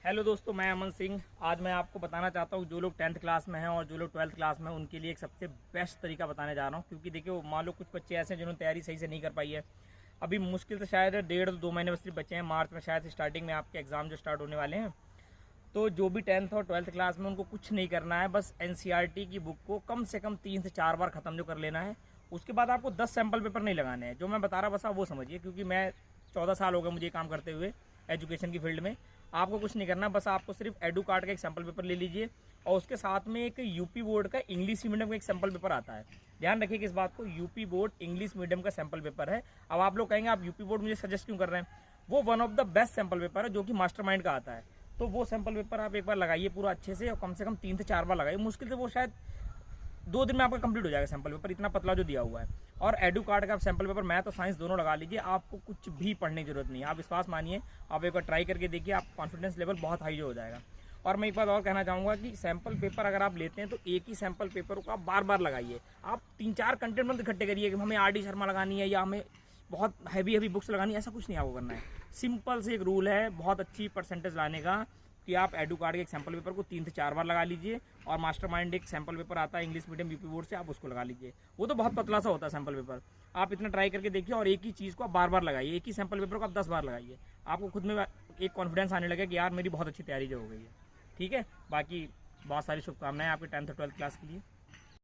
Hello दोस्तों, मैं अमन सिंह। आज मैं आपको बताना चाहता हूँ जो लोग 10th क्लास में हैं और जो लोग 12th क्लास में हैं उनके लिए एक सबसे बेस्ट तरीका बताने जा रहा हूँ। क्योंकि देखिए, मान लो कुछ बच्चे ऐसे हैं जिन्होंने तैयारी सही से नहीं कर पाई है। अभी मुश्किल से शायद 1.5-2 महीने बस सिर्फ बचे हैं। मार्च में शायद स्टार्टिंग में आपके एग्ज़ाम जो स्टार्ट होने वाले हैं। तो जो भी 10th और 12th क्लास में उनको कुछ नहीं करना है, बस NCERT की बुक को कम से कम 3 से 4 बार ख़त्म जो कर लेना है। उसके बाद आपको 10 सैम्पल पेपर नहीं लगाने हैं। जो मैं बता रहा बस आप वो समझिए, क्योंकि मैं 14 साल हो गए मुझे काम करते हुए एजुकेशन की फील्ड में। आपको कुछ नहीं करना, बस आपको सिर्फ एडू कार्ड का एक सैम्पल पेपर ले लीजिए और उसके साथ में एक यूपी बोर्ड का इंग्लिश मीडियम का एक सैम्पल पेपर आता है। ध्यान रखिए कि इस बात को, यूपी बोर्ड इंग्लिश मीडियम का सैम्पल पेपर है। अब आप लोग कहेंगे आप यूपी बोर्ड मुझे सजेस्ट क्यों कर रहे हैं? वो one of the best sample paper है जो कि मास्टरमाइंड का आता है। तो वो सैम्पल पेपर आप एक बार लगाइए पूरा अच्छे से, और कम से कम 3 से 4 बार लगाइए। मुश्किल से वो शायद 2 दिन में आपका कंप्लीट हो जाएगा सैम्पल पेपर, इतना पतला जो दिया हुआ है। और एडू कार्ड का सैम्पल पेपर मैथ और साइंस दोनों लगा लीजिए, आपको कुछ भी पढ़ने की जरूरत नहीं है। आप विश्वास मानिए, आप एक बार ट्राई करके देखिए, आप कॉन्फिडेंस लेवल बहुत हाई हो जाएगा। और मैं एक बात और कहना चाहूँगा कि सैम्पल पेपर अगर आप लेते हैं तो एक ही सैम्पल पेपर को आप बार बार लगाइए। आप 3-4 कंटेंट मत इकट्ठे करिए कि हमें RD शर्मा लगानी है या हमें बहुत हैवी बुक्स लगानी है। ऐसा कुछ नहीं आपको करना है। सिंपल से एक रूल है बहुत अच्छी परसेंटेज लाने का, कि आप एडू कार्ड के एक सैम्पल पेपर को 3 से 4 बार लगा लीजिए। और मास्टरमाइंड एक सैम्पल पेपर आता है इंग्लिश मीडियम यूपी बोर्ड से, आप उसको लगा लीजिए। वो तो बहुत पतला सा होता है सैम्पल पेपर। आप इतना ट्राई करके देखिए और एक ही चीज़ को आप बार बार लगाइए। एक ही सैम्पल पेपर को आप 10 बार लगाइए। आपको खुद में एक कॉन्फिडेंस आने लगे कि यार मेरी बहुत अच्छी तैयारी जो हो गई है। ठीक है, बाकी बहुत सारी शुभकामनाएं आपके 10th और 12th क्लास के लिए।